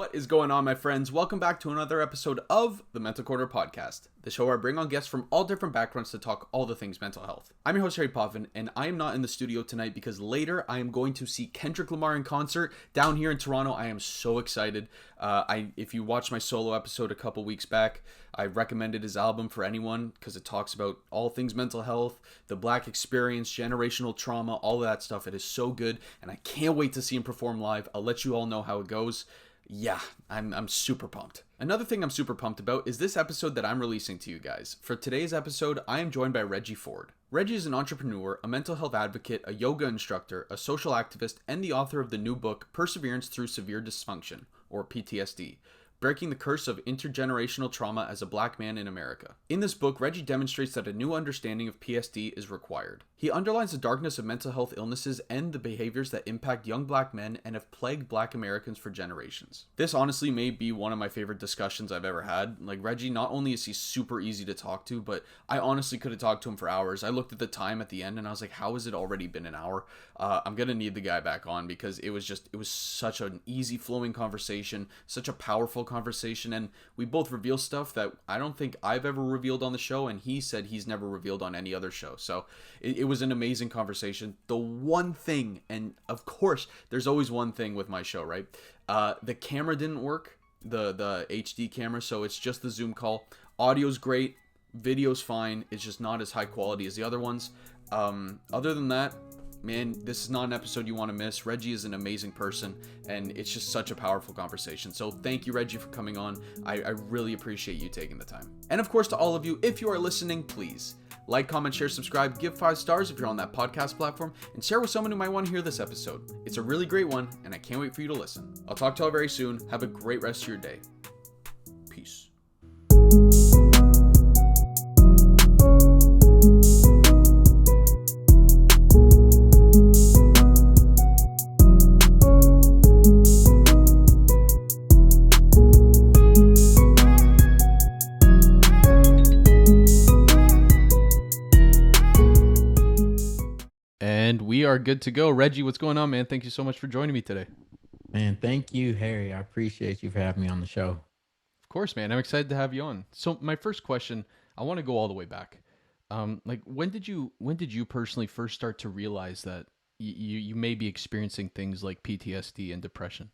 What is going on, my friends? Welcome back to another episode of the Mental Corner Podcast, the show where I bring on guests from all different backgrounds to talk all the things mental health. I'm your host, Harry Potvin, and I am not in the studio tonight because later I am going to see Kendrick Lamar in concert down here in Toronto. I am so excited. If you watched my solo episode a couple weeks back, I recommended his album for anyone because it talks about all things mental health, the Black experience, generational trauma, all of that stuff. It is so good, and I can't wait to see him perform live. I'll let you all know how it goes. Yeah, I'm super pumped. Another thing I'm super pumped about is this episode that I'm releasing to you guys. For today's episode, I am joined by Reggie Ford. Reggie is an entrepreneur, a mental health advocate, a yoga instructor, a social activist, and the author of the new book, Persevering Through Severe Dysfunction, or PTSD. Breaking the Curse of Intergenerational Trauma as a Black Man in America. In this book, Reggie demonstrates that a new understanding of PSD is required. He underlines the darkness of mental health illnesses and the behaviors that impact young Black men and have plagued Black Americans for generations. This honestly may be one of my favorite discussions I've ever had. Like, Reggie, not only is he super easy to talk to, but I honestly could have talked to him for hours. I looked at the time at the end and I was like, how has it already been an hour? I'm gonna need the guy back on because it was such an easy flowing conversation, such a powerful conversation, and we both reveal stuff that I don't think I've ever revealed on the show, and he said he's never revealed on any other show. So it was an amazing conversation. The one thing, and of course there's always one thing with my show, right? The camera didn't work, the HD camera, so it's just the Zoom call. Audio's great, video's fine, it's just not as high quality as the other ones. Other than that, man, this is not an episode you want to miss. Reggie is an amazing person, and it's just such a powerful conversation. So thank you, Reggie, for coming on. I really appreciate you taking the time. And of course, to all of you, if you are listening, please like, comment, share, subscribe, give 5 stars if you're on that podcast platform, and share with someone who might want to hear this episode. It's a really great one, and I can't wait for you to listen. I'll talk to you all very soon. Have a great rest of your day. Peace. And we are good to go. Reggie, what's going on, man? Thank you so much for joining me today. Man, thank you, Harry. I appreciate you for having me on the show. Of course, man. I'm excited to have you on. So my first question, I want to go all the way back. When did you personally first start to realize that you may be experiencing things like PTSD and depression?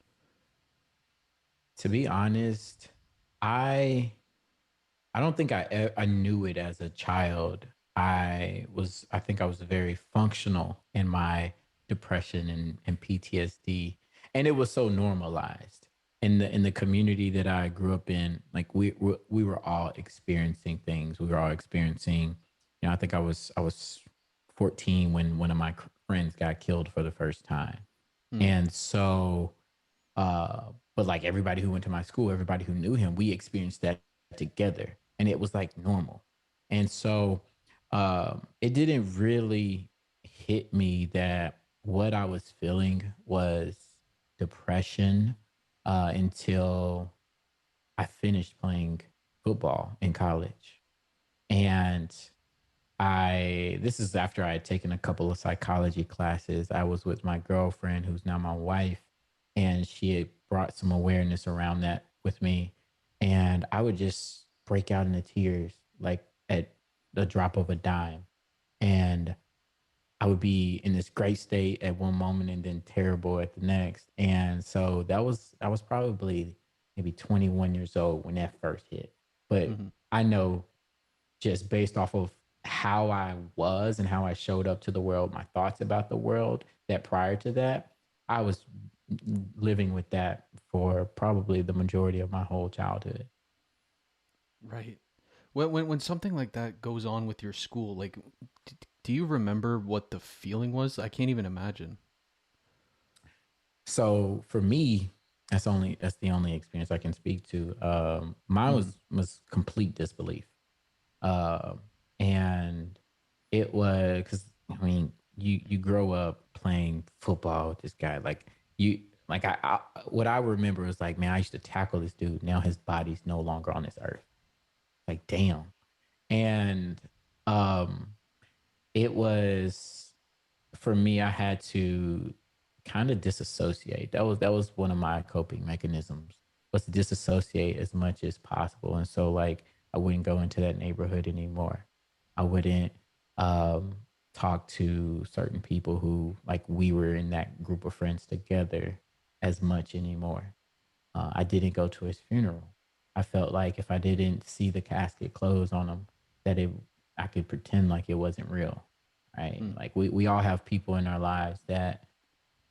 To be honest, I don't think I knew it as a child. I think I was very functional in my depression and PTSD, and it was so normalized in the community that I grew up in. Like we were all experiencing things. We were all experiencing. I think I was 14 when one of my friends got killed for the first time, and so. But like everybody who went to my school, everybody who knew him, we experienced that together, and it was like normal. And so it didn't really hit me that what I was feeling was depression until I finished playing football in college. And this is after I had taken a couple of psychology classes. I was with my girlfriend, who's now my wife, and she had brought some awareness around that with me. And I would just break out into tears, like at the drop of a dime. And I would be in this great state at one moment and then terrible at the next. And so I was probably maybe 21 years old when that first hit. But I know just based off of how I was and how I showed up to the world, my thoughts about the world, that prior to that, I was living with that for probably the majority of my whole childhood. Right. When something like that goes on with your school, like, do you remember what the feeling was? I can't even imagine. So for me, that's the only experience I can speak to. Mine was complete disbelief, and it was because you grow up playing football with this guy, what I remember is like, man, I used to tackle this dude. Now his body's no longer on this earth. Like, damn. And it was, for me, I had to kind of disassociate. That was one of my coping mechanisms. was to disassociate as much as possible. And so like I wouldn't go into that neighborhood anymore. I wouldn't um talk to certain people who like we were in that group of friends together as much anymore. I didn't go to his funeral. I felt like if I didn't see the casket close on him, that it I could pretend like it wasn't real. Right. Mm, Like we all have people in our lives that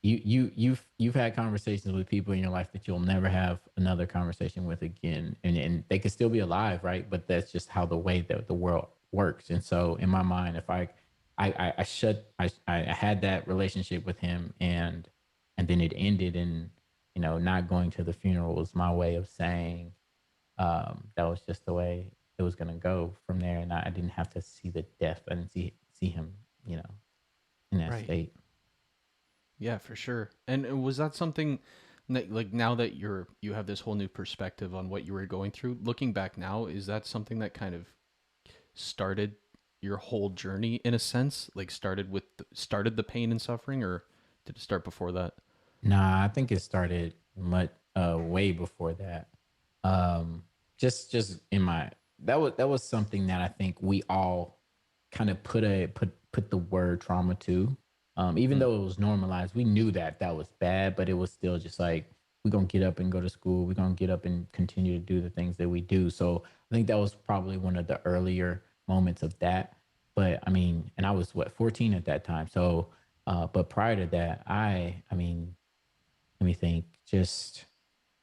you've had conversations with people in your life that you'll never have another conversation with again, and they could still be alive, right? But that's just how the way that the world works. And so in my mind, if I had that relationship with him, and then it ended, and not going to the funeral was my way of saying that was just the way it was going to go from there, and I didn't have to see the death. I didn't see him, in that right. state. Yeah, for sure. And was that something that, like, now that you have this whole new perspective on what you were going through, looking back now, is that something that kind of started your whole journey in a sense? Like started the pain and suffering, or did it start before that? Nah, I think it started much way before that. Um, just in my that was something that I think we all kind of put the word trauma to. Even Mm, though it was normalized, we knew that that was bad, but it was still just like we're gonna get up and go to school. We're gonna get up and continue to do the things that we do. So I think that was probably one of the earlier moments of that. But I mean, and I was what 14 at that time. So, but prior to that, I mean, let me think. Just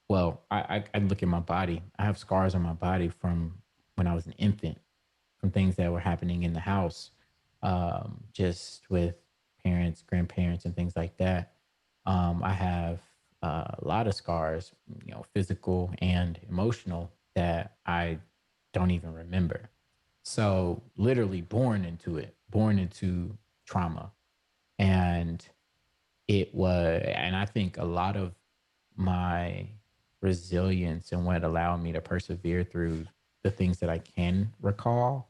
well, I look at my body. I have scars on my body from when I was an infant, from things that were happening in the house, just with parents, grandparents, and things like that. I have a lot of scars, physical and emotional, that I don't even remember. So literally born into it, born into trauma, and and I think a lot of my resilience and what allowed me to persevere through the things that I can recall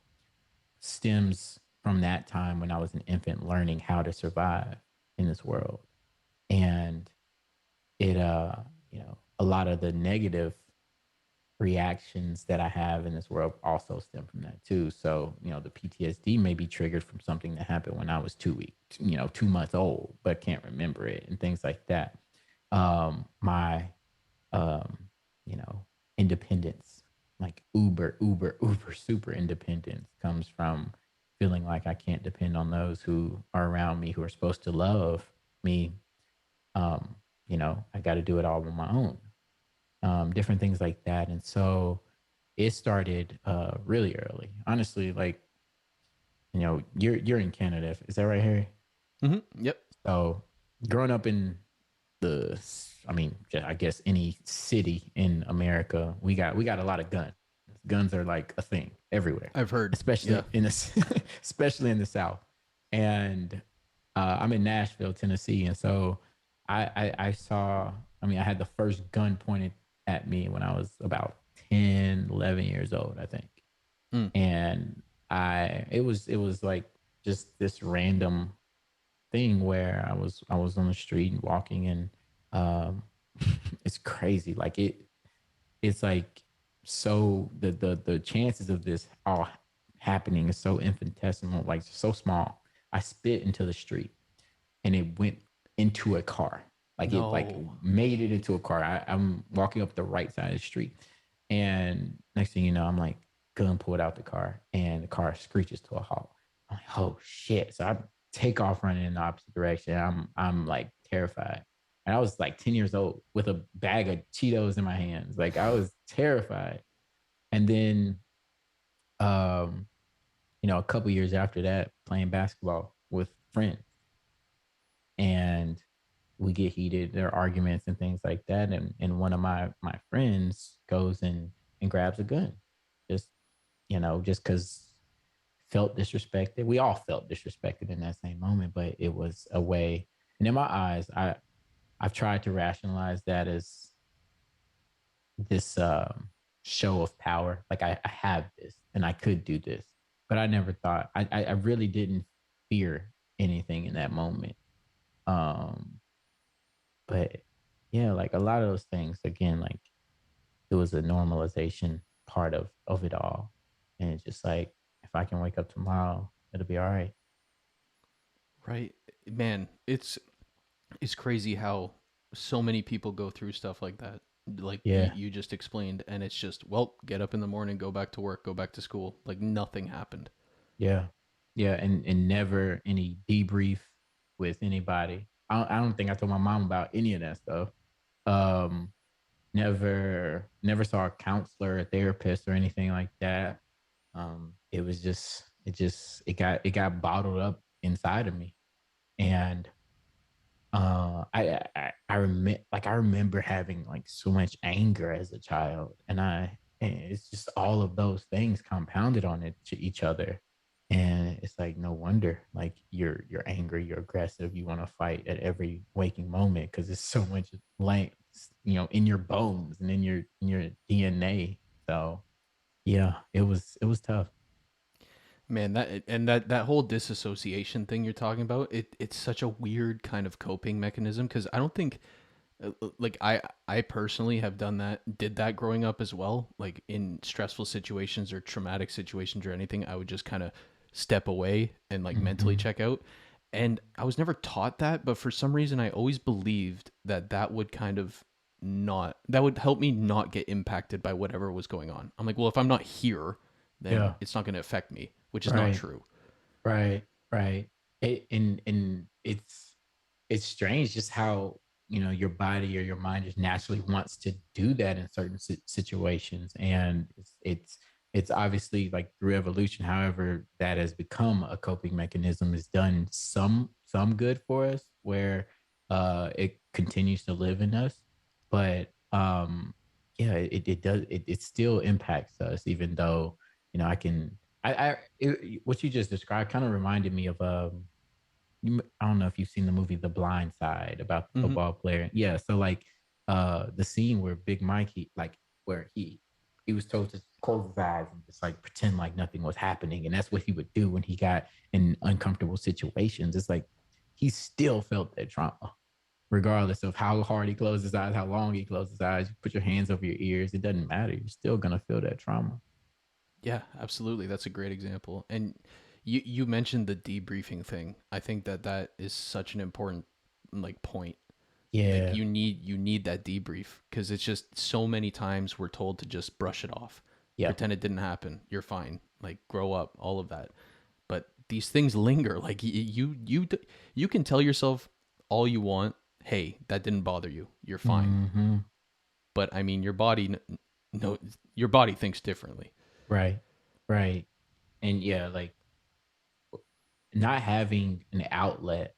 stems from that time when I was an infant learning how to survive in this world. And it a lot of the negative reactions that I have in this world also stem from that too. So, the PTSD may be triggered from something that happened when I was 2 weeks, 2 months old, but can't remember it and things like that. My um, independence, like uber super independence, comes from feeling like I can't depend on those who are around me who are supposed to love me. Um, I got to do it all on my own. Different things like that. And so it started really early. Honestly, like, you're in Canada, is that right, Harry? hmm. Yep. So growing up in I mean, I guess any city in America, we got a lot of guns. Guns are like a thing everywhere, I've heard. Yeah. especially in the especially in the South. And I'm in Nashville, Tennessee, and so I saw. I mean, I had the first gun pointed at me when I was about 10, 11 years old, I think. Mm, And it was like just this random thing where I was on the street and walking, and um it's crazy. Like it's like, so the chances of this all happening is so infinitesimal, like so small. I spit into the street and it went into a car. Like it like no. made it into a car. I'm walking up the right side of the street, and next thing you know, I'm like, gun pulled out the car, and the car screeches to a halt. I'm like, oh shit! So I take off running in the opposite direction. I'm like terrified, and I was like 10 years old with a bag of Cheetos in my hands. Like I was terrified. And then, um, a couple years after that, playing basketball with friends, and we get heated. There are arguments and things like that, and one of my friends goes and grabs a gun, just just because felt disrespected. We all felt disrespected in that same moment, but it was a way. And in my eyes, I've tried to rationalize that as this show of power. Like I have this and I could do this, but I never thought, I really didn't fear anything in that moment. Um, but yeah, like a lot of those things again, like was a normalization part of it all. And it's just like, if I can wake up tomorrow, it'll be all right. Right. Man, it's crazy how so many people go through stuff like that. Like Yeah. you just explained, and it's just, well, get up in the morning, go back to work, go back to school. Like nothing happened. Yeah. Yeah. And never any debrief with anybody. I don't think I told my mom about any of that stuff. Um, never saw a counselor, a therapist, or anything like that. It was it got bottled up inside of me. And I remember having like so much anger as a child, and it's just all of those things compounded on it to each other, and it's like no wonder like you're angry, you're aggressive, you want to fight at every waking moment because there's so much like in your bones and in your DNA. So yeah, it was tough. Man, that whole disassociation thing you're talking about, it's such a weird kind of coping mechanism because I don't think like I personally have did that growing up as well. Like in stressful situations or traumatic situations or anything, I would just kind of step away and like mentally Hmm. check out. And I was never taught that, but for some reason I always believed that that would kind of not that would help me not get impacted by whatever was going on. I'm like, well, if I'm not here, then Yeah. it's not going to affect me, which is not Right. true. Right, right. And it's strange just how your body or your mind just naturally wants to do that in certain situations, and it's obviously like through evolution. However, that has become a coping mechanism has done some good for us, where it continues to live in us, but yeah, it does it still impacts us, even though I can what you just described kind of reminded me of I don't know if you've seen the movie The Blind Side about the Hmm. football player. Yeah, so like the scene where Big Mike where he was told to close his eyes and just like pretend like nothing was happening, and that's what he would do when he got in uncomfortable situations. It's like he still felt that trauma. Regardless of how hard he closed his eyes, how long he closed his eyes, you put your hands over your ears, it doesn't matter. You're still gonna feel that trauma. Yeah, absolutely. That's a great example. And you mentioned the debriefing thing. I think that that is such an important like point. Like Yeah. you need that debrief because it's just so many times we're told to just brush it off, Yep. pretend it didn't happen. You're fine. Like grow up, all of that. But these things linger. Like you can tell yourself all you want, "Hey, that didn't bother you. You're fine." Hmm. But I mean, your body no your body thinks differently. Right. Right. And yeah, like not having an outlet,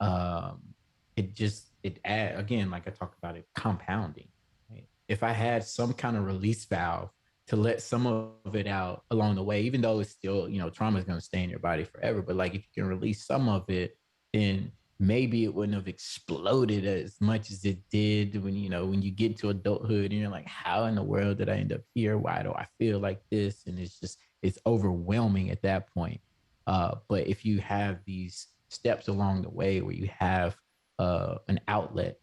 um, it add again, like I talked about it, compounding. Right? If I had some kind of release valve to let some of it out along the way, even though it's still, trauma is going to stay in your body forever, but like if you can release some of it, then maybe it wouldn't have exploded as much as it did when you get to adulthood and you're like, how in the world did I end up here? Why do I feel like this? And it's overwhelming at that point. But if you have these steps along the way where you have an outlet,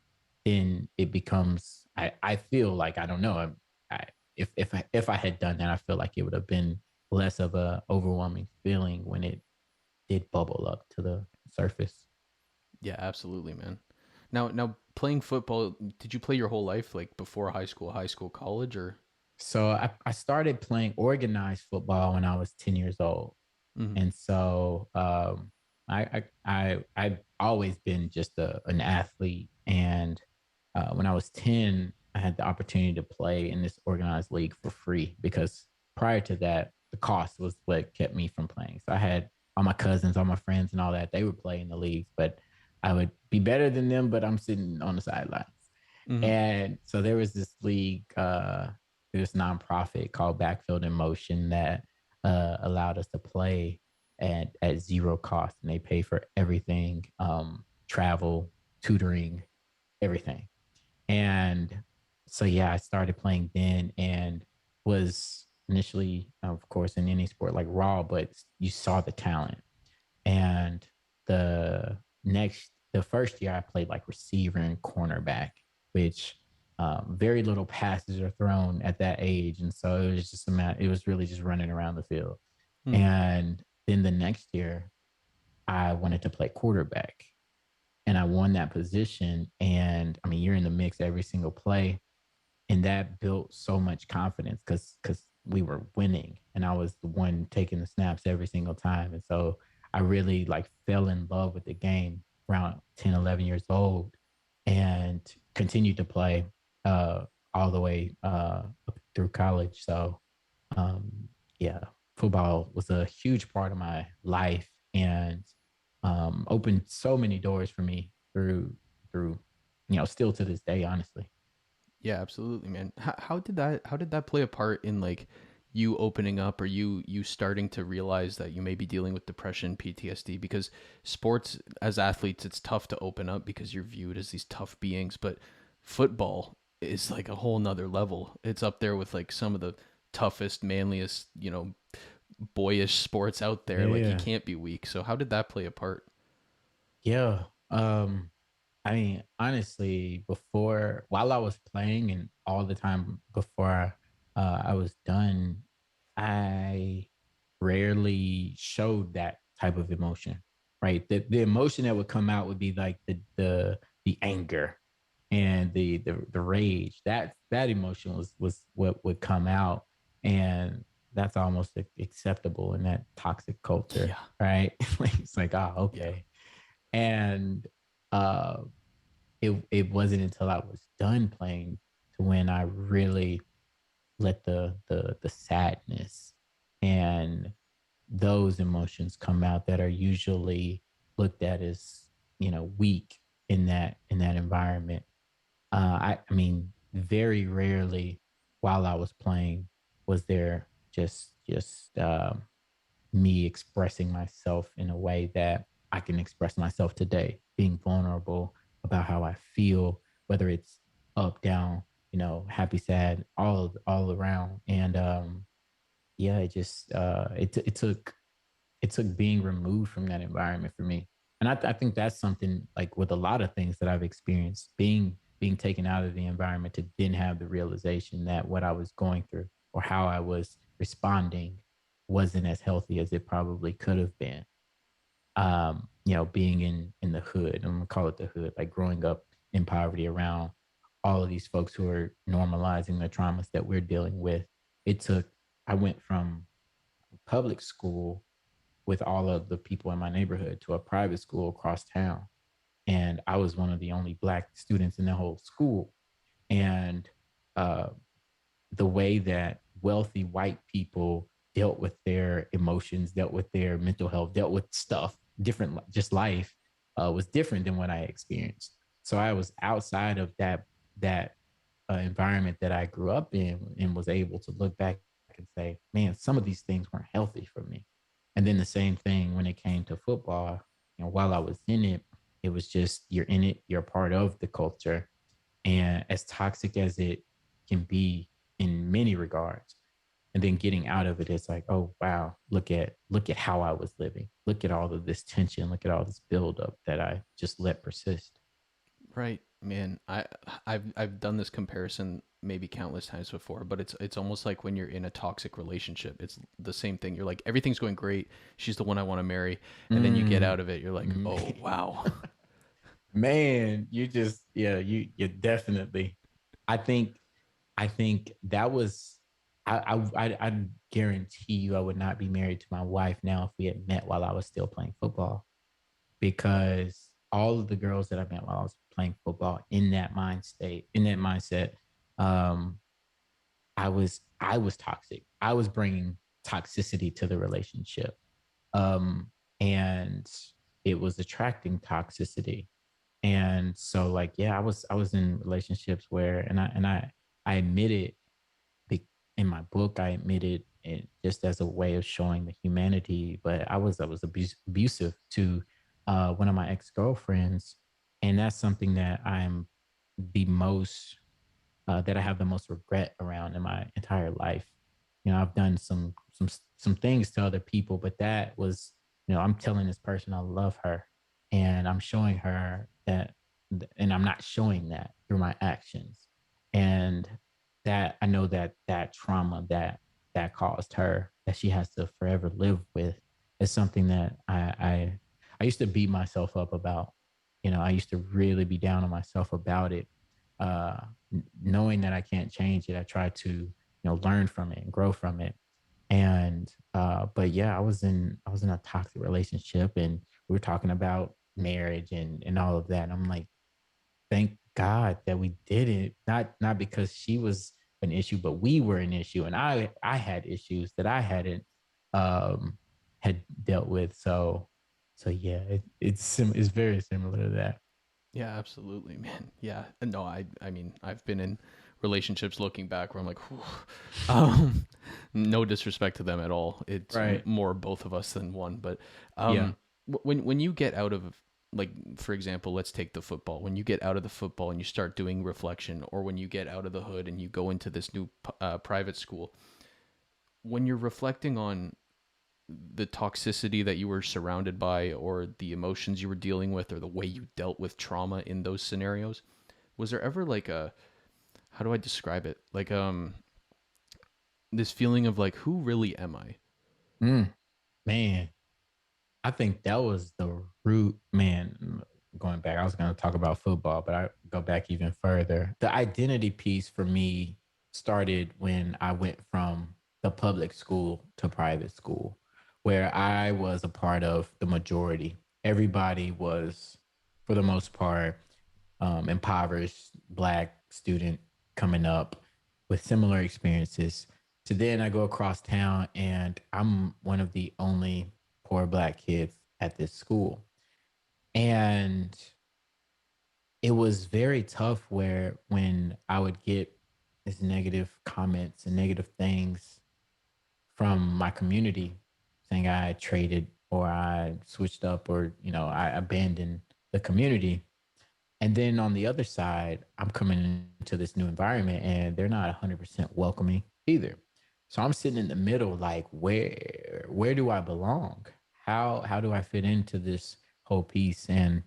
then it becomes. I feel like I don't know. I if I had done that, I feel like it would have been less of a overwhelming feeling when it did bubble up to the surface. Yeah, absolutely, man. Now playing football, did you play your whole life like before high school, college or So I started playing organized football when I was 10 years old. Mhm. And so I've always been just an athlete. And when I was 10, I had the opportunity to play in this organized league for free because prior to that, the cost was what kept me from playing. So I had all my cousins, all my friends, and all that. They would play in the leagues, but I would be better than them, but I'm sitting on the sidelines. Mhm. And so there was this league, this nonprofit called Backfield in Motion that allowed us to play at zero cost, and they pay for everything, travel, tutoring, everything. And so yeah, I started playing then, and was initially, of course, in any sport like raw, but you saw the talent. And the first year I played like receiver and cornerback, which very little passes are thrown at that age, and so it was just it was really just running around the field. Hmm. And then the next year, I wanted to play quarterback, and I won that position. And I mean, you're in the mix every single play, and that built so much confidence because we were winning, and I was the one taking the snaps every single time. And so I really like fell in love with the game around 10, 11 years old, and continued to play uh all the way up through college. So um yeah, football was a huge part of my life, and opened so many doors for me through still to this day, honestly. Yeah, absolutely, man. How did that play a part in like you opening up, or you starting to realize that you may be dealing with depression, PTSD? Because sports, as athletes, it's tough to open up because you're viewed as these tough beings, but football is like a whole nother level. It's up there with like some of the toughest, manliest, boyish sports out there. Like you Yeah. can't be weak. So how did that play a part? Yeah. I mean, honestly, while I was playing and all the time before I was done, I rarely showed that type of emotion, right? The emotion that would come out would be like the anger and the rage. That emotion was what would come out, and that's almost acceptable in that toxic culture, Yeah. right? Like, it's like, oh, Yeah. okay. And uh it wasn't until I was done playing to when I really let the sadness and those emotions come out that are usually looked at as, weak in that environment. I mean, very rarely while I was playing was there just me expressing myself in a way that I can express myself today, being vulnerable about how I feel, whether it's up, down, happy, sad, all around. And yeah, it took being removed from that environment for me. And I think that's something like with a lot of things that I've experienced, being taken out of the environment to then have the realization that what I was going through or how I was responding wasn't as healthy as it probably could have been. Being in the hood, I'm gonna call it the hood, like growing up in poverty around all of these folks who are normalizing the traumas that we're dealing with. It took I went from public school with all of the people in my neighborhood to a private school across town. And I was one of the only Black students in the whole school. And uh, the way that wealthy white people dealt with their emotions, dealt with their mental health, dealt with stuff, different, just life, was different than what I experienced. So I was outside of that environment that I grew up in, and was able to look back and say, man, some of these things weren't healthy for me. And then the same thing when it came to football, while I was in it, it was just you're in it, you're a part of the culture. And as toxic as it can be in many regards, and then getting out of it, it's like, oh wow, look at how I was living. Look at all of this tension, look at all this buildup that I just let persist. Right, man. I've done this comparison maybe countless times before, but it's almost like when you're in a toxic relationship. It's the same thing. You're like everything's going great. She's the one I want to marry, and then you get Mm. out of it. You're like, oh wow. Man, you just yeah, you definitely. I think I think that was I guarantee you I would not be married to my wife now if we had met while I was still playing football, because all of the girls that I met while I was playing football in that mindset, um, I was toxic. I was bringing toxicity to the relationship, and it was attracting toxicity. And so, like, yeah, I was in relationships where, I admitted in my book, I admitted it just as a way of showing the humanity. But I was abusive to one of my ex girlfriends, and that's something that that I have the most regret around in my entire life. I've done some things to other people, but that was, I'm telling this person I love her, and I'm showing her that, and I'm not showing that through my actions. And that I know that that trauma that caused her, that she has to forever live with, is something that I used to beat myself up about. I used to really be down on myself about it. Knowing that I can't change it, I try to, learn from it and grow from it. And but yeah, I was in a toxic relationship, and we were talking about marriage and all of that. And I'm like, thank God that we did it. Not because she was an issue, but we were an issue, and I had issues that I hadn't um had dealt with. So yeah, it's very similar to that. Yeah, absolutely, man. Yeah. No, I mean, I've been in relationships looking back where I'm like, whew. um, no disrespect to them at all. It's Right. more both of us than one. But Yeah. when you get out of, like, for example, let's take the football. When you get out of the football and you start doing reflection, or when you get out of the hood and you go into this new private school, when you're reflecting on the toxicity that you were surrounded by, or the emotions you were dealing with, or the way you dealt with trauma in those scenarios, was there ever like a, how do I describe it, like this feeling of like, who really am I? Mm, man, I think that was the root, man. Going back, I was going to talk about football, but I go back even further. The identity piece for me started when I went from the public school to private school, where I was a part of the majority. Everybody was, for the most part, impoverished Black student coming up with similar experiences. So then I go across town, and I'm one of the only poor Black kids at this school. And it was very tough where when I would get these negative comments and negative things from my community saying I traded or I switched up or, I abandoned the community. And then on the other side, I'm coming into this new environment and they're not 100% welcoming either. So I'm sitting in the middle, like, where do I belong? How do I fit into this whole piece? And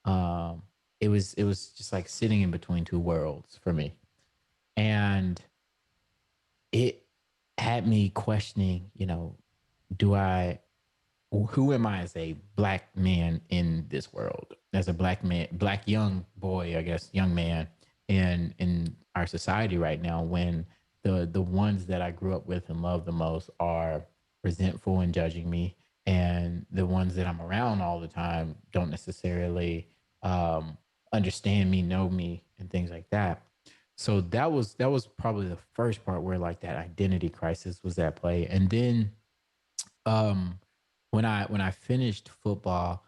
um, it was just like sitting in between two worlds for me, and it had me questioning, do I who am I as a Black man in this world, as a Black man, Black young boy, I guess, young man in our society right now, when the ones that I grew up with and love the most are resentful and judging me, and the ones that I'm around all the time don't necessarily um, understand me, know me, and things like that. So that was probably the first part where like that identity crisis was at play, and then um when I finished football,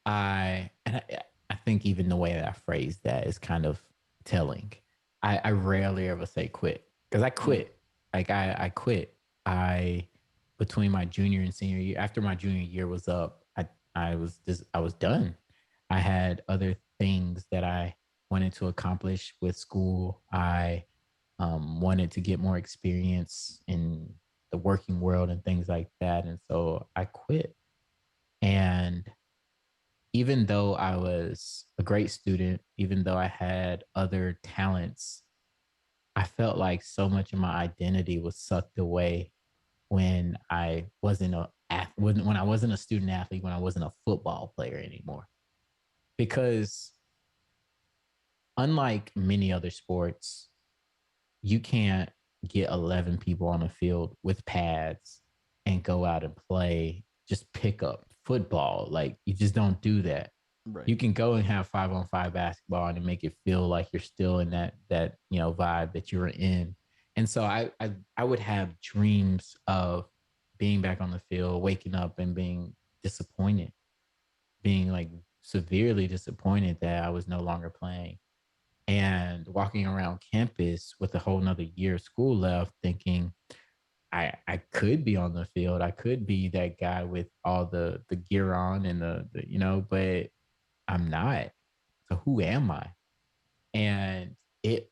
I think even the way that I phrased that is kind of telling. I rarely ever say quit because I Mm, quit. Like I quit. I Between my junior and senior year, after my junior year was up, I was done. I had other things that I wanted to accomplish with school. I wanted to get more experience in the working world and things like that, and so I quit. And even though I was a great student, even though I had other talents, I felt like so much of my identity was sucked away when I wasn't when I wasn't a student athlete, when I wasn't a football player anymore. Because unlike many other sports, you can't get 11 people on the field with pads and go out and play, just pick up football. Like, you just don't do that. right. You can go and have 5-on-5 basketball and make it feel like you're still in that vibe that you were in. And so I would have dreams of being back on the field, waking up and being disappointed, being like severely disappointed that I was no longer playing, and walking around campus with a whole nother year of school left, thinking I could be on the field. I could be that guy with all the gear on and but I'm not. So who am I? And it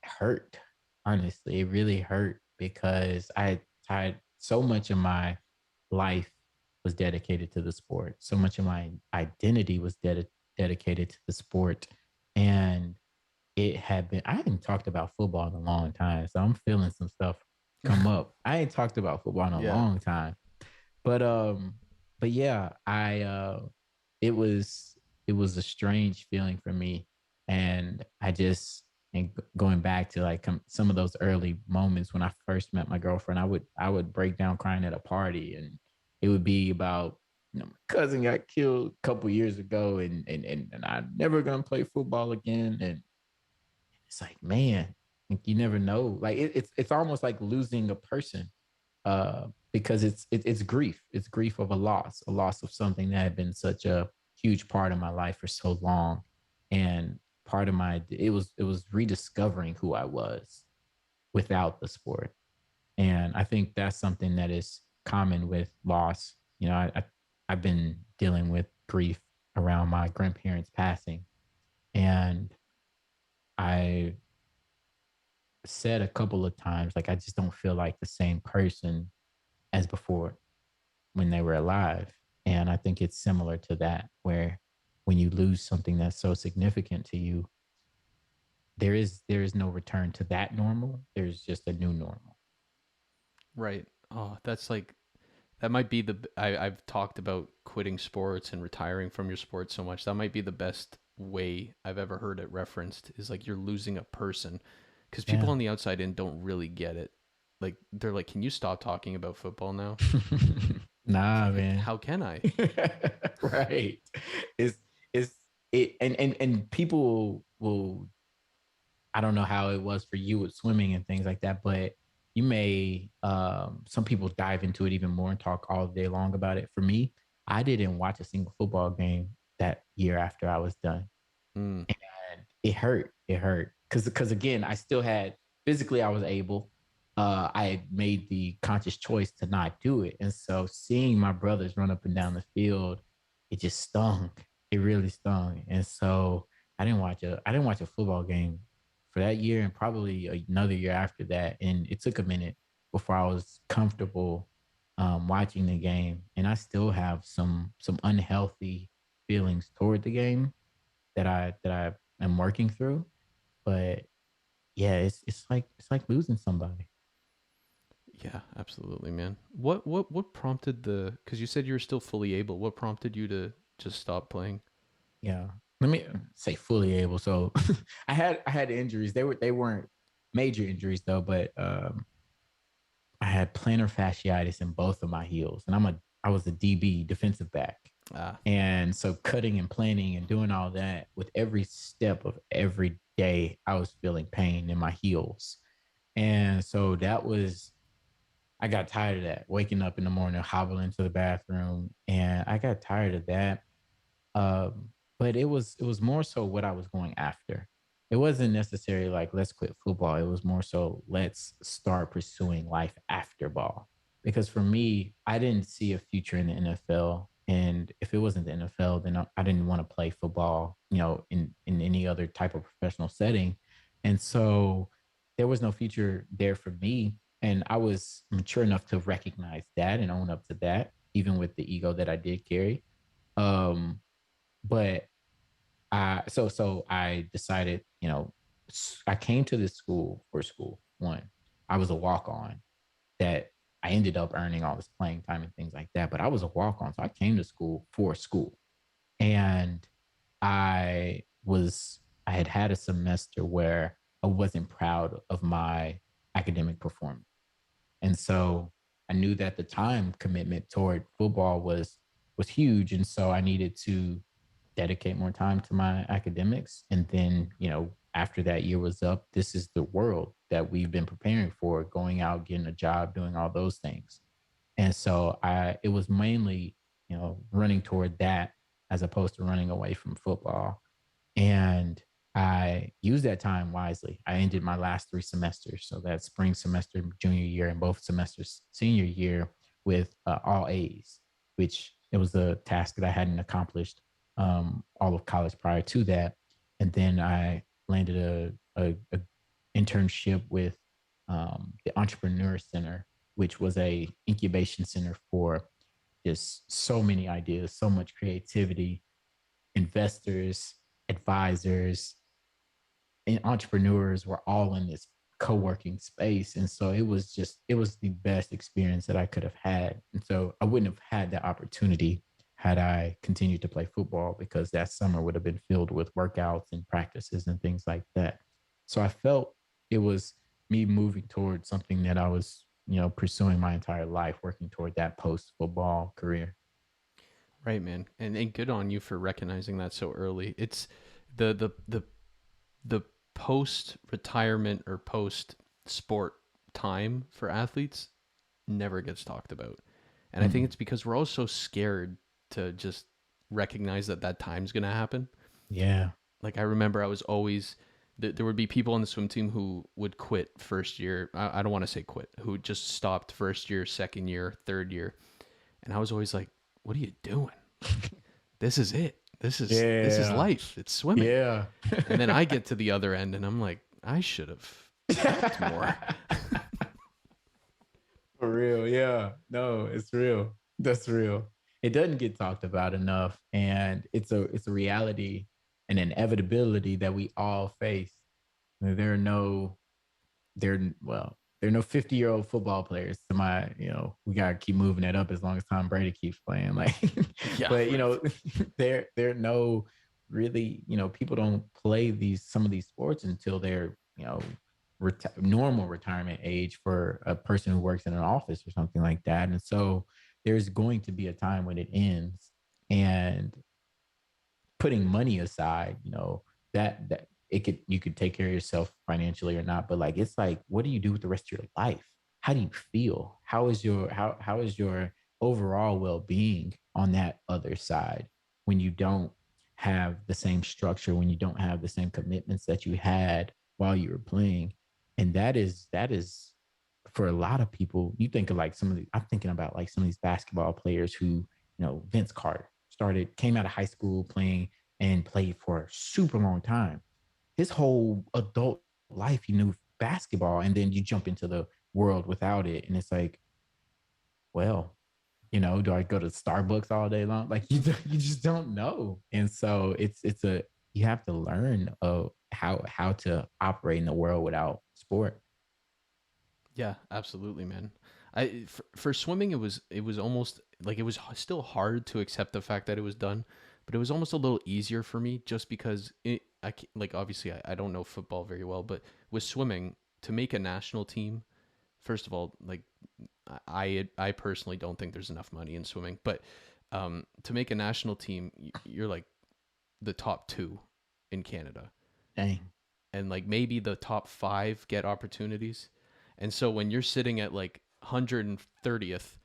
hurt. Honestly, it really hurt because I tied so much of my life was dedicated to the sport. So much of my identity was dedicated to the sport. And it had been, I hadn't talked about football in a long time. So I'm feeling some stuff come up. I ain't talked about football in a Yeah. long time. But but yeah, it was it was a strange feeling for me. And I just and going back to like some of those early moments when I first met my girlfriend, I would break down crying at a party, and it would be about, my cousin got killed a couple years ago, and I'm never gonna play football again. And it's like, man, like you never know. Like it's almost like losing a person, because it's grief. It's grief of a loss of something that had been such a huge part of my life for so long, and part of my it was rediscovering who I was without the sport. And I think that's something that is common with loss. I've been dealing with grief around my grandparents passing, and I said a couple of times, like, I just don't feel like the same person as before when they were alive. And I think it's similar to that, where when you lose something that's so significant to you, there is no return to that normal. There's just a new normal. Right. Oh, that's like that might be I've talked about quitting sports and retiring from your sport so much. That might be the best way I've ever heard it referenced is like you're losing a person because people Yeah. on the outside in don't really get it. Like they're like, "Can you stop talking about football now?" It's Nah, like, man. how can I? Right. It's it's it and people will, I don't know how it was for you with swimming and things like that, but you may some people dive into it even more and talk all day long about it. For me, I didn't watch a single football game that year after I was done. Mm, And it hurt. It hurt. Cause again, I still had, physically I was able. I had made the conscious choice to not do it. And so seeing my brothers run up and down the field, it just stung. It really stung. And so I didn't watch a football game for that year, and probably another year after that. And it took a minute before I was comfortable watching the game. And I still have some unhealthy feelings toward the game that I am working through. But yeah, it's like losing somebody. yeah, absolutely, man. What prompted the? Because you said you were still fully able. What prompted you to just stop playing? Yeah. Let me say fully able. So I had injuries. They weren't major injuries though, but I had plantar fasciitis in both of my heels, and I was a DB, defensive back. Ah, And so cutting and planning and doing all that, with every step of every day, I was feeling pain in my heels. And so I got tired of that, waking up in the morning, hobbling to the bathroom, and I got tired of that. But it was more so what I was going after. It wasn't necessarily like let's quit football. It was more so let's start pursuing life after ball. Because for me, I didn't see a future in the NFL, and if it wasn't the NFL, then I didn't want to play football, in any other type of professional setting. And so there was no future there for me, and I was mature enough to recognize that and own up to that, even with the ego that I did carry. Um, but so I decided, I came to this school for school. One, I was a walk on that I ended up earning all this playing time and things like that. But I was a walk on, so I came to school for school, and I was I had a semester where I wasn't proud of my academic performance. And so I knew that the time commitment toward football was huge. And so I needed to dedicate more time to my academics. And then, after that year was up, this is the world that we've been preparing for, going out, getting a job, doing all those things. And so it was mainly, running toward that as opposed to running away from football. And I used that time wisely. I ended my last 3 semesters. So that spring semester, junior year, and both semesters, senior year, with all A's, which it was a task that I hadn't accomplished all of college prior to that. And then I landed a internship with the Entrepreneur Center, which was a incubation center for just so many ideas, so much creativity, investors, advisors, and entrepreneurs were all in this co-working space. And so it was the best experience that I could have had. And so I wouldn't have had that opportunity had I continued to play football, because that summer would have been filled with workouts and practices and things like that. So I felt it was me moving towards something that I was, pursuing my entire life, working toward that post football career. Right, man. And good on you for recognizing that so early. It's the post retirement or post sport time for athletes never gets talked about. And I think Mm. it's because we're all so scared to just recognize that that time's going to happen. Yeah. Like I remember I was always there would be people on the swim team who would quit first year. I don't want to say quit, who just stopped first year, second year, third year. And I was always like, what are you doing? This is it. This is Yeah. life. It's swimming. Yeah. And then I get to the other end and I'm like, I should have slept more. For real. Yeah. No, it's real. That's real. It doesn't get talked about enough. And it's a reality and inevitability that we all face. There are no there are no 50-year-old football players to my, we gotta keep moving it up as long as Tom Brady keeps playing. Like, Yeah, but right. there are no really, people don't play some of these sports until they're, normal retirement age for a person who works in an office or something like that. And so there's going to be a time when it ends. And putting money aside, that it could you could take care of yourself financially or not, but like it's like, what do you do with the rest of your life? How do you feel? How is your overall well-being on that other side when you don't have the same structure, when you don't have the same commitments that you had while you were playing? And that is for a lot of people. You think of like I'm thinking about like some of these basketball players who, Vince Carter came out of high school playing and played for a super long time. His whole adult life, he knew basketball, and then you jump into the world without it, and it's like, well, do I go to Starbucks all day long? Like you just don't know, and so it's you have to learn how to operate in the world without sport. Yeah, absolutely, man. For swimming, it was almost like it was still hard to accept the fact that it was done, but it was almost a little easier for me just because like obviously I don't know football very well, but with swimming to make a national team, first of all, like I personally don't think there's enough money in swimming, but to make a national team, you're like the top two in Canada, Dang. and like maybe the top five get opportunities. And so when you're sitting at like 130th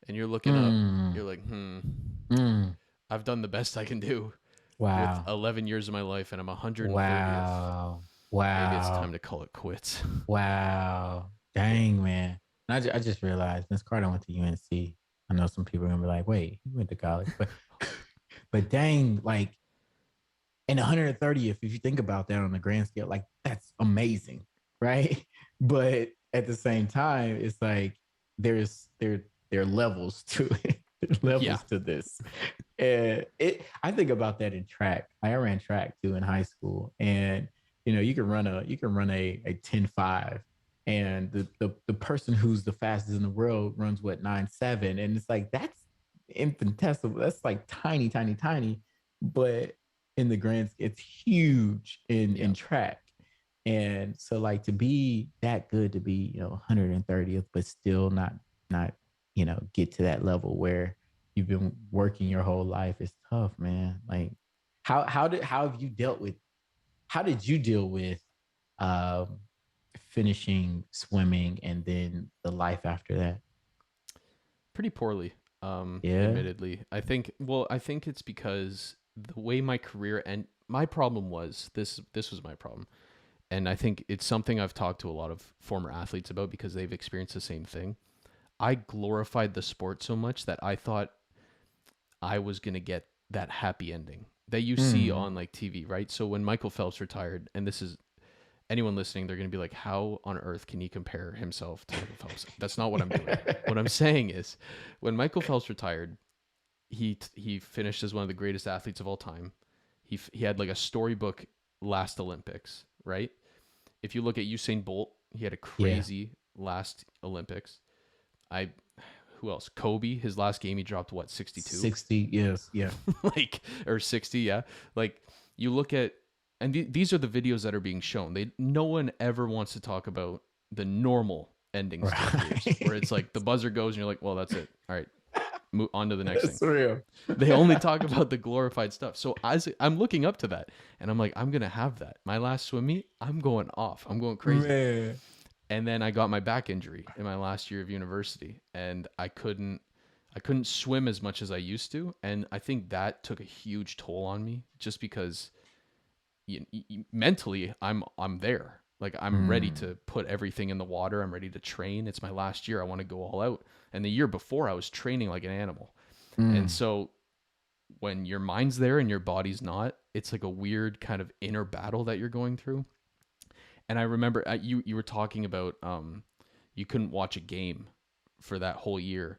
and you're looking up, Mm, you're like, mm. I've done the best I can do with Wow. 11 years of my life and I'm 130th. Wow. Maybe it's time Wow. to call it quits. Wow. Yeah. Dang, man. And I just realized Miss Carter went to UNC. I know some people are gonna be like, wait, he went to college. But dang, like in 130th, if you think about that on the grand scale, like that's amazing, right? But at the same time, it's like there's there are levels to it. There's Yeah. levels to this. And I think about that in track. I ran track too in high school. And you can run a 10-5, and the person who's the fastest in the world runs what, 9-7. And it's like that's infinitesimal. That's like tiny, tiny, tiny. But in the grand, it's huge Yeah. in track. And so like to be that good, to be 130th, but still not get to that level where you've been working your whole life is tough, man. Like how have you dealt with how did you deal with um finishing swimming and then the life after that? Pretty poorly, Yeah. admittedly. I think it's because the way my career and my problem was this was my problem. And I think it's something I've talked to a lot of former athletes about because they've experienced the same thing. I glorified the sport so much that I thought I was going to get that happy ending that you see Mm. on like TV, right? So when Michael Phelps retired, and this is anyone listening, they're going to be like, how on earth can he compare himself to Michael Phelps? That's not what I'm doing. What I'm saying is when Michael Phelps retired, he finished as one of the greatest athletes of all time. He had like a storybook last Olympics, right? If you look at Usain Bolt, he had a Yeah. crazy last Olympics. I Who else? Kobe, his last game he dropped what, 62? 60. Yes. Yeah. Like, or 60, yeah. Like, you look at, and these are the videos that are being shown. No one ever wants to talk about the normal endings to careers, where it's Right. like the buzzer goes and you're like, well, that's it. All right, move on to the next thing. That's real. They only talk about the glorified stuff. So as I'm looking up to that, and I'm like, I'm gonna have that. My last swim meet, I'm going off. I'm going crazy. Man. And then I got my back injury in my last year of university, and I couldn't swim as much as I used to, and I think that took a huge toll on me, just because mentally I'm there. Like, I'm ready Mm. to put everything in the water. I'm ready to train. It's my last year. I want to go all out. And the year before, I was training like an animal. And Mm. so when your mind's there and your body's not, it's like a weird kind of inner battle that you're going through. And I remember you were talking about you couldn't watch a game for that whole year.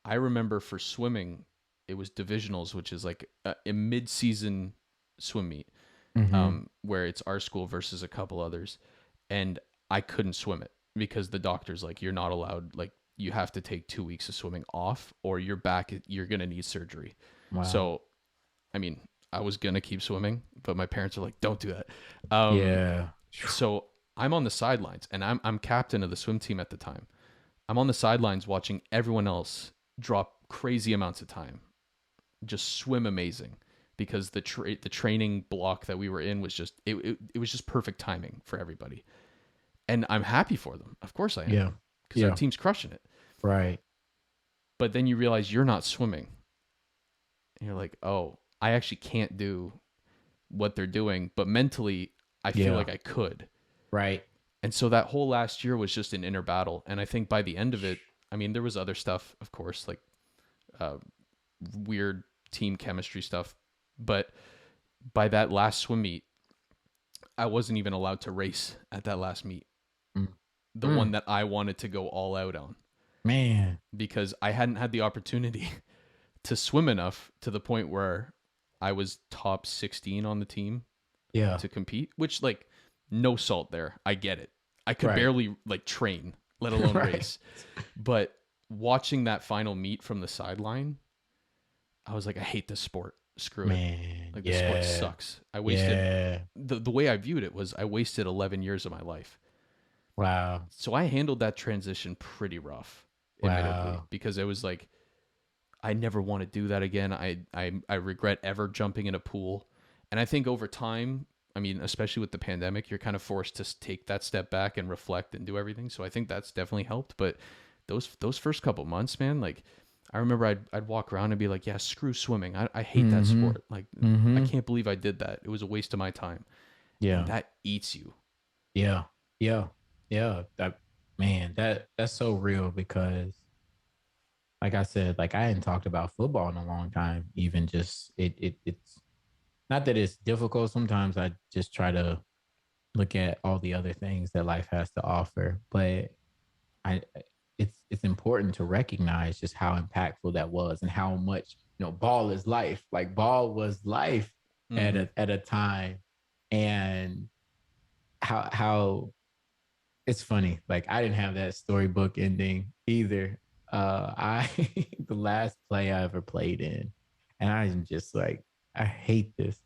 I remember for swimming, it was divisionals, which is like a mid-season swim meet, Mm-hmm. where it's our school versus a couple others, and I couldn't swim it because the doctor's like, you're not allowed, like, you have to take 2 weeks of swimming off, or you're gonna need surgery. Wow. So, I mean, I was gonna keep swimming, but my parents are like, don't do that. Um, Yeah. so I'm on the sidelines, and I'm captain of the swim team at the time. I'm on the sidelines watching everyone else drop crazy amounts of time, just swim amazing, because the training block that we were in was just it was just perfect timing for everybody. And I'm happy for them. Of course I am, Yeah. because our Yeah. team's crushing it. Right. But then you realize you're not swimming. And you're like, "Oh, I actually can't do what they're doing, but mentally I feel Yeah. like I could." Right. And so that whole last year was just an inner battle. And I think by the end of it, I mean, there was other stuff, of course, like uh, weird team chemistry stuff. But by that last swim meet, I wasn't even allowed to race at that last meet, Mm. the Mm. one that I wanted to go all out on, Man. because I hadn't had the opportunity to swim enough to the point where I was top 16 on the team Yeah. to compete, which, like, no salt there. I get it. I could Right. barely, like, train, let alone Right. race. But watching that final meet from the sideline, I was like, I hate this sport. Screw it. Man. Like, the sport Yeah. sucks. I wasted Yeah. the way I viewed it was I wasted 11 years of my life. Wow. So I handled that transition pretty rough, admittedly, Wow. because it was like, I never want to do that again. I regret ever jumping in a pool. And I think over time, I mean, especially with the pandemic, you're kind of forced to take that step back and reflect and do everything. So I think that's definitely helped. But those first couple months, man, like, I remember I'd walk around and be like, yeah, screw swimming. I hate that Mm-hmm. sport. Like, I Mm-hmm. can't believe I did that. It was a waste of my time. And Yeah. that eats you. Yeah. Yeah. Yeah. That's so real because like I said, like I hadn't talked about football in a long time. Even just it's not that it's difficult. Sometimes I just try to look at all the other things that life has to offer. But I it's important to recognize just how impactful that was and how much, ball is life. Like ball was life at Mm-hmm. a time. And how it's funny. Like I didn't have that storybook ending either. I the last play I ever played in, and I'm just like, I hate this.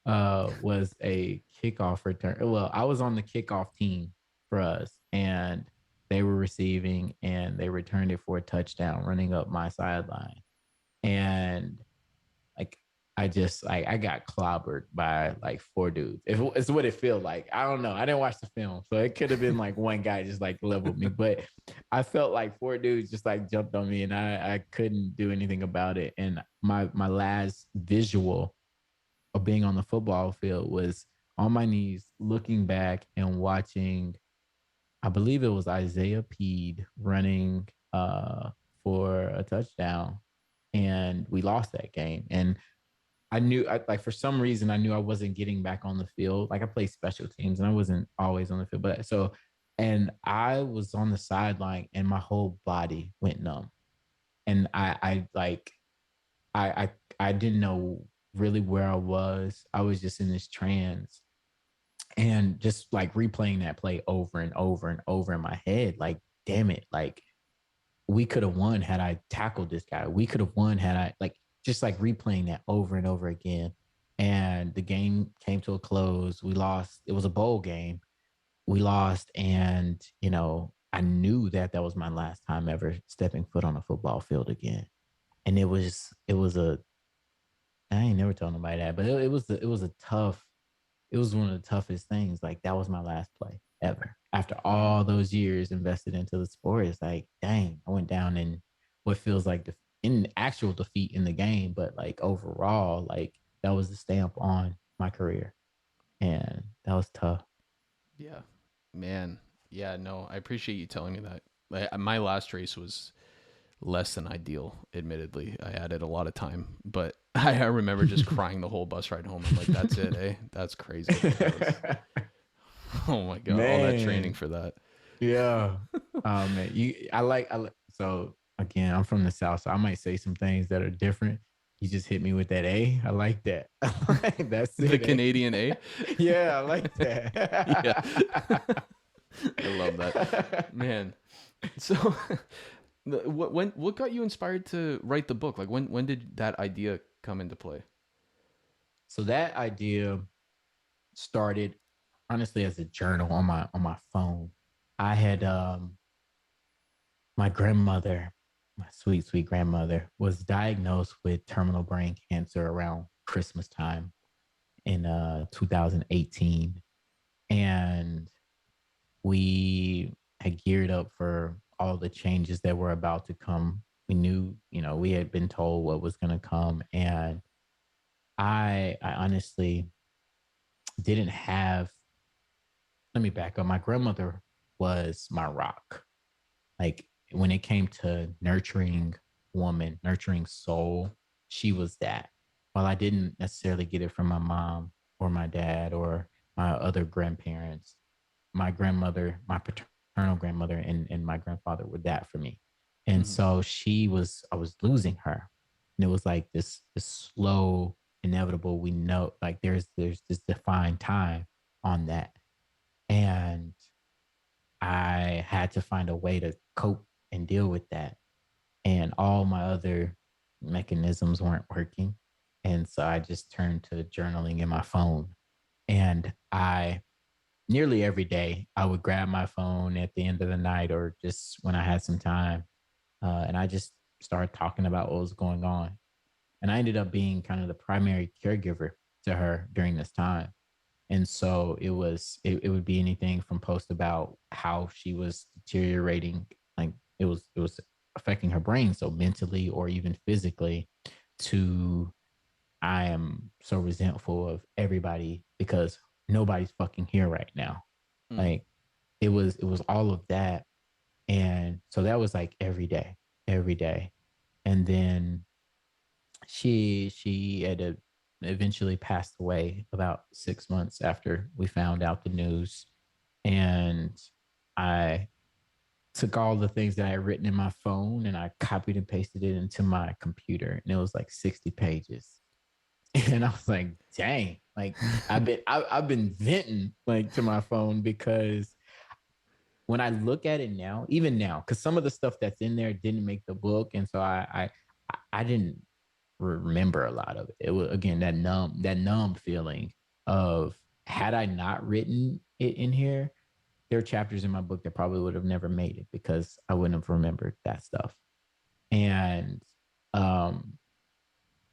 Was a kickoff return. Well, I was on the kickoff team for us, and they were receiving, and they returned it for a touchdown, running up my sideline, and like I got clobbered by like four dudes. It's what it felt like. I don't know. I didn't watch the film, so it could have been like one guy just like leveled me, but I felt like four dudes just like jumped on me, and I couldn't do anything about it. And my last visual of being on the football field was on my knees, looking back and watching. I believe it was Isaiah Peed running for a touchdown, and we lost that game. And I knew, like, for some reason, I knew I wasn't getting back on the field. Like, I played special teams and I wasn't always on the field. But so, and I was on the sideline and my whole body went numb. And I, I didn't know really where I was. I was just in this trance. And just like replaying that play over and over and over in my head, like, damn it, like we could have won had I tackled this guy. We could have won had I like just like replaying that over and over again. And the game came to a close. We lost. It was a bowl game. We lost, and I knew that that was my last time ever stepping foot on a football field again. And it was a I ain't never told nobody that, but it was a tough. It was one of the toughest things. Like that was my last play ever. After Wow. all those years invested into the sport, it's like, dang, I went down in what feels like in actual defeat in the game, but like overall, like that was the stamp on my career, and that was tough. Yeah. Man. Yeah, no, I appreciate you telling me that. My last race was less than ideal, admittedly. I added a lot of time, but I remember just crying the whole bus ride home. I'm like, that's it, eh? That's crazy. That was, oh my God, all that training Man, for that. yeah. Man, I like. So again, I'm from the South, so I might say some things that are different. You just hit me with that A. I like that. That's The it. Canadian A. Yeah, I like Yeah. that. I love that. Man. So what got you inspired to write the book? Like when did that idea come into play? So that idea started honestly as a journal on my phone. I had my grandmother, my sweet, sweet grandmother, was diagnosed with terminal brain cancer around Christmas time in 2018. And we had geared up for all the changes that were about to come. We knew, we had been told what was going to come. And I honestly didn't have, let me back up. My grandmother was my rock. Like when it came to nurturing woman, nurturing soul, she was that. While I didn't necessarily get it from my mom or my dad or my other grandparents, my grandmother, my paternal grandmother, and my grandfather were that for me. And Mm-hmm. so I was losing her. And it was like this slow, inevitable, we know, like there's this defined time on that. And I had to find a way to cope and deal with that. And all my other mechanisms weren't working. And so I just turned to journaling in my phone. And I nearly every day, I would grab my phone at the end of the night or just when I had some time. And I just started talking about what was going on. And I ended up being kind of the primary caregiver to her during this time. And so it would be anything from posts about how she was deteriorating, like it was affecting her brain, so mentally or even physically, to I am so resentful of everybody because nobody's fucking here right now. Mm. Like it was all of that. And so that was like every day, every day. And then she had eventually passed away about 6 months after we found out the news. And I took all the things that I had written in my phone and I copied and pasted it into my computer. And it was like 60 pages. And I was like, dang, like I've been venting like to my phone because when I look at it now, even now, because some of the stuff that's in there didn't make the book. And so I didn't remember a lot of it. It was again that numb feeling of had I not written it in here, there are chapters in my book that probably would have never made it because I wouldn't have remembered that stuff. And um,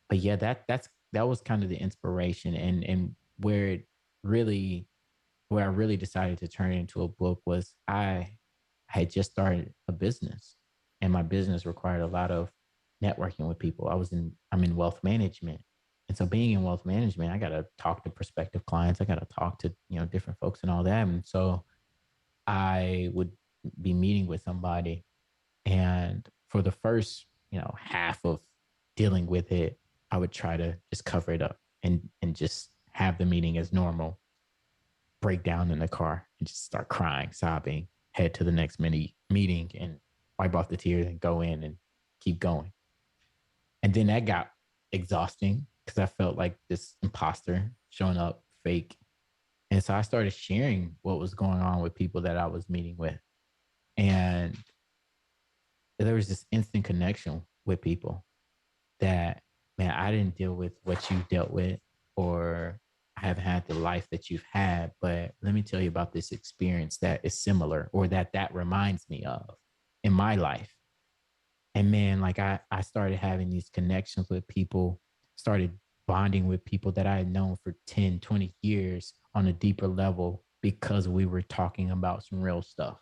but yeah, that was kind of the inspiration and where it really where I really decided to turn it into a book was I had just started a business and my business required a lot of networking with people. I'm in wealth management. And so being in wealth management, I got to talk to prospective clients. I got to talk to, different folks and all that. And so I would be meeting with somebody and for the first, half of dealing with it, I would try to just cover it up and just have the meeting as normal, break down in the car and just start crying, sobbing, head to the next mini meeting and wipe off the tears and go in and keep going. And then that got exhausting because I felt like this imposter showing up fake. And so I started sharing what was going on with people that I was meeting with. And there was this instant connection with people that, man, I didn't deal with what you dealt with, or I haven't had the life that you've had. But let me tell you about this experience that is similar, or that reminds me of in my life. And man, like I started having these connections with people, started bonding with people that I had known for 10, 20 years on a deeper level because we were talking about some real stuff.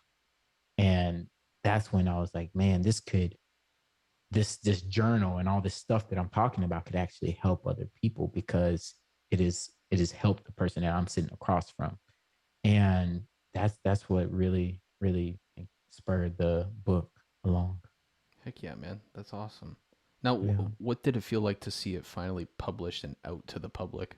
And that's when I was like, man, this journal and all this stuff that I'm talking about could actually help other people, because it is helped the person that I'm sitting across from. And that's what really spurred the book along. Heck yeah, man. That's awesome. Now, Yeah. what did it feel like to see it finally published and out to the public?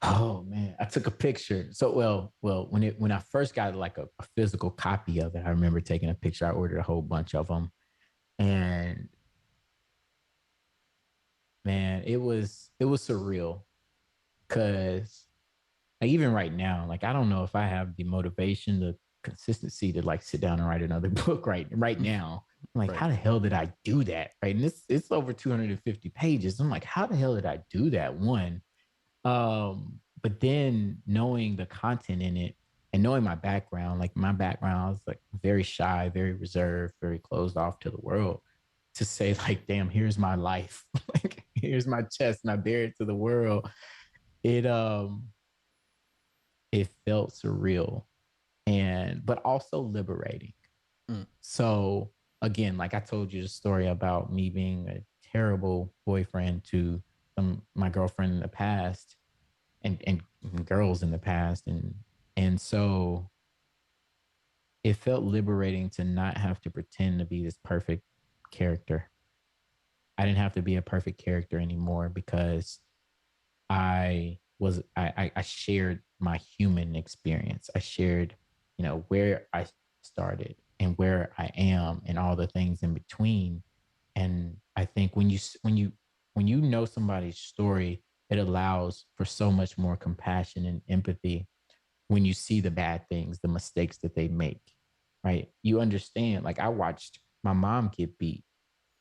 Oh man, I took a picture. So when I first got like a physical copy of it, I remember taking a picture. I ordered a whole bunch of them, and man, it was surreal, because like even right now, like I don't know if I have the motivation, the consistency to like sit down and write another book right now. I'm like, Right. how the hell did I do that? Right. And it's over 250 pages. I'm like, how the hell did I do that? One. But then knowing the content in it and knowing my background, I was like very shy, very reserved, very closed off to the world. To say, like, damn, here's my life. Like, here's my chest, and I bare it to the world. It it felt surreal, and but also liberating. Mm. So again, like I told you the story about me being a terrible boyfriend to my girlfriend in the past, and girls in the past, and so it felt liberating to not have to pretend to be this perfect character. I didn't have to be a perfect character anymore, because I shared my human experience. I shared, where I started and where I am and all the things in between. And I think when you know somebody's story, it allows for so much more compassion and empathy when you see the bad things, the mistakes that they make, right? You understand. Like, I watched my mom get beat,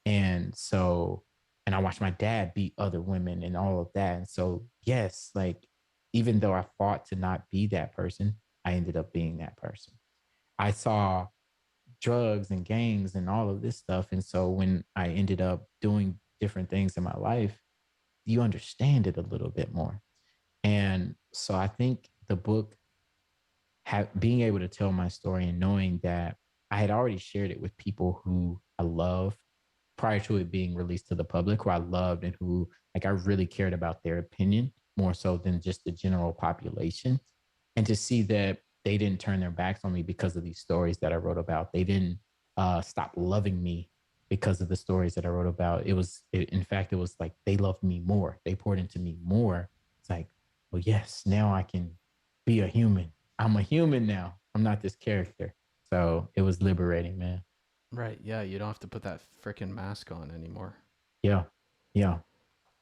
and so, and I watched my dad beat other women and all of that. And so, yes, like, even though I fought to not be that person, I ended up being that person. I saw drugs and gangs and all of this stuff. And so when I ended up doing different things in my life, you understand it a little bit more. And so I think the book, being able to tell my story and knowing that I had already shared it with people who I love prior to it being released to the public, who I loved and who, like, I really cared about their opinion more so than just the general population. And to see that they didn't turn their backs on me because of these stories that I wrote about. They didn't stop loving me because of the stories that I wrote about. In fact, it was like they loved me more. They poured into me more. It's like, well, yes, now I can be a human. I'm a human now. I'm not this character. So it was liberating, man. Right. Yeah. You don't have to put that freaking mask on anymore. Yeah. Yeah.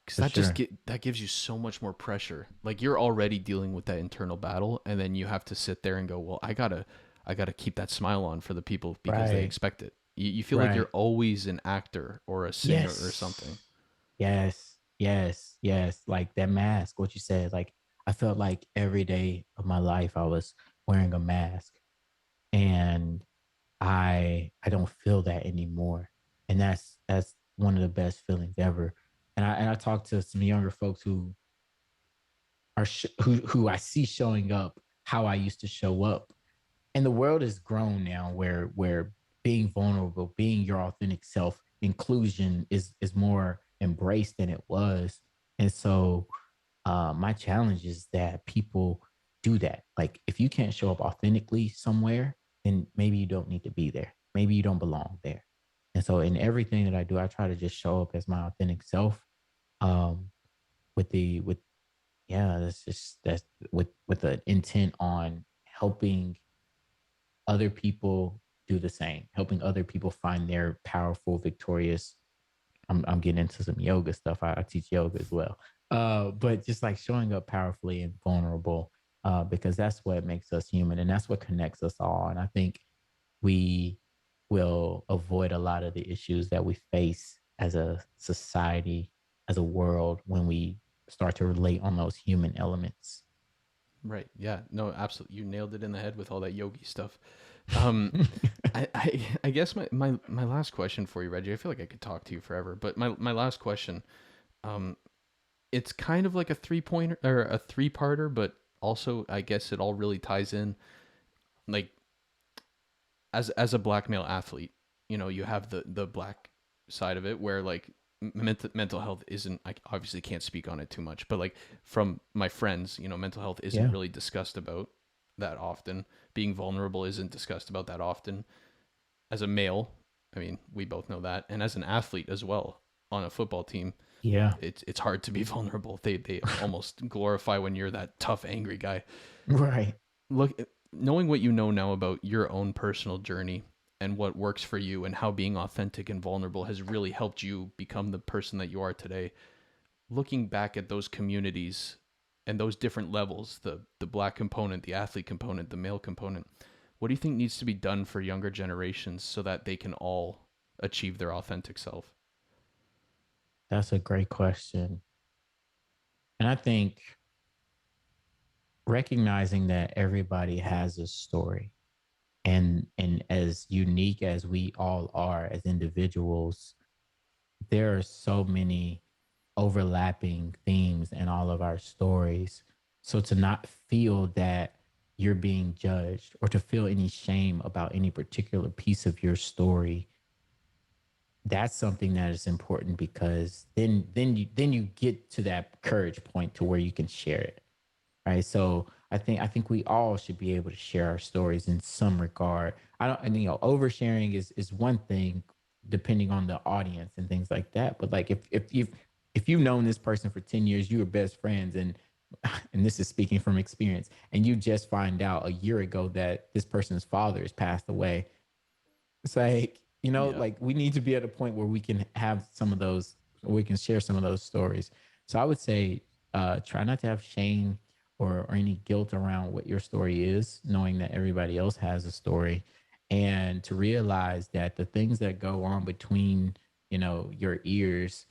Because For sure. that gives you so much more pressure. Like you're already dealing with that internal battle, and then you have to sit there and go, well, I gotta keep that smile on for the people because they Right. expect it. You feel like Right. you're always an actor or a singer or something. Yes. Yes. Yes. Yes. Like that mask, what you said, like I felt like every day of my life I was wearing a mask, and I don't feel that anymore. And that's one of the best feelings ever. And I talked to some younger folks who I see showing up how I used to show up. And the world has grown now where being vulnerable, being your authentic self, inclusion is more embraced than it was. And so my challenge is that people do that. Like, if you can't show up authentically somewhere, then maybe you don't need to be there. Maybe you don't belong there. And so in everything that I do, I try to just show up as my authentic self. Um, with yeah, that's with the intent on helping other people do the same, helping other people find their powerful, victorious. I'm getting into some yoga stuff. I teach yoga as well. But just like showing up powerfully and vulnerable, because that's what makes us human and that's what connects us all. And I think we will avoid a lot of the issues that we face as a society, as a world, when we start to relate on those human elements. Right. Yeah. No, absolutely. You nailed it in the head with all that yogi stuff. Um, I guess my last question for you, Reggie, I feel like I could talk to you forever, but my last question, um, it's kind of like a 3 pointer or a 3-parter, but also I guess it all really ties in. Like as a black male athlete, you have the black side of it where like mental health isn't, I obviously can't speak on it too much, but like from my friends, mental health isn't Yeah. really discussed about that often. Being vulnerable isn't discussed about that often. As a male, I mean, we both know that, and as an athlete as well on a football team, Yeah. it's hard to be vulnerable. They almost glorify when you're that tough, angry guy. Right. Look, knowing what you know now about your own personal journey and what works for you and how being authentic and vulnerable has really helped you become the person that you are today. Looking back at those communities and those different levels, the black component, the athlete component, the male component, what do you think needs to be done for younger generations so that they can all achieve their authentic self? That's a great question. And I think recognizing that everybody has a story, and as unique as we all are as individuals, there are so many overlapping themes in all of our stories. So to not feel that you're being judged or to feel any shame about any particular piece of your story, that's something that is important, because then you get to that courage point to where you can share it, right? So I think we all should be able to share our stories in some regard. I don't, and oversharing is one thing, depending on the audience and things like that. But like if you've known this person for 10 years, you were best friends, and and this is speaking from experience, and you just find out a year ago that this person's father has passed away. It's like, Yeah. like we need to be at a point where we can have some of those, we can share some of those stories. So I would say, try not to have shame or any guilt around what your story is, knowing that everybody else has a story, and to realize that the things that go on between, your ears,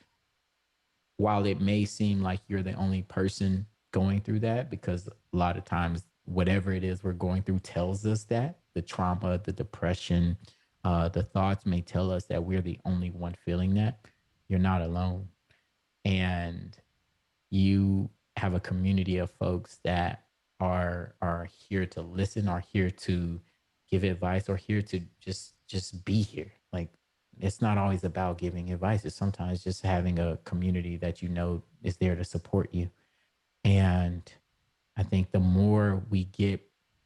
while it may seem like you're the only person going through that, because a lot of times whatever it is we're going through tells us that the trauma, the depression, the thoughts may tell us that we're the only one feeling that. You're not alone. And you have a community of folks that are here to listen, are here to give advice, or here to just be here. Like, it's not always about giving advice. It's sometimes just having a community that is there to support you. And I think the more we get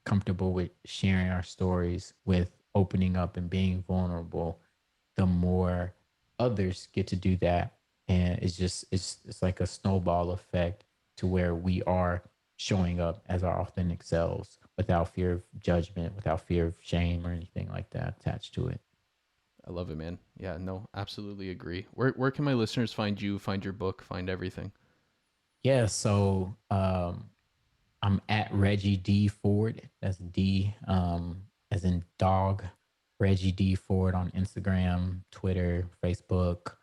comfortable with sharing our stories, with opening up and being vulnerable, the more others get to do that. And it's like a snowball effect, to where we are showing up as our authentic selves without fear of judgment, without fear of shame or anything like that attached to it. I love it, man. Yeah, no, absolutely agree. Where can my listeners find you, find your book, find everything? Yeah, so I'm at Reggie D Ford. That's D, as in dog. Reggie D Ford on Instagram, Twitter, Facebook,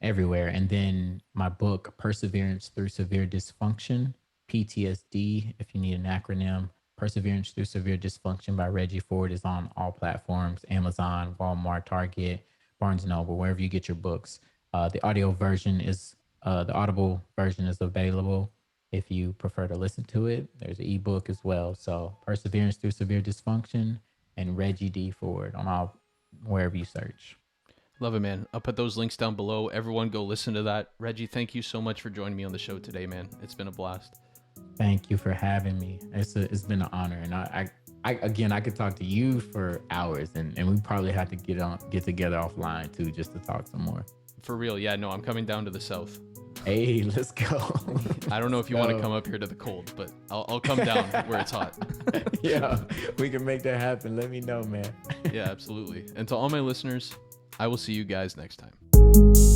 everywhere. And then my book, Perseverance Through Severe Dysfunction, PTSD, if you need an acronym. Perseverance Through Severe Dysfunction by Reggie Ford is on all platforms: Amazon, Walmart, Target, Barnes and Noble, wherever you get your books. The Audible version is available if you prefer to listen to it. There's an ebook as well. So Perseverance Through Severe Dysfunction and Reggie D Ford on all, wherever you search. Love it, man. I'll put those links down below. Everyone go listen to that. Reggie, thank you so much for joining me on the show today, man. It's been a blast. Thank you for having me. It's been an honor, and I again, I could talk to you for hours, and we probably have to get together offline too, just to talk some more. For real, yeah, no, I'm coming down to the south. Hey, let's go. I don't know if you want to come up here to the cold, but I'll come down where it's hot. Yeah, we can make that happen. Let me know, man. Yeah, absolutely. And to all my listeners, I will see you guys next time.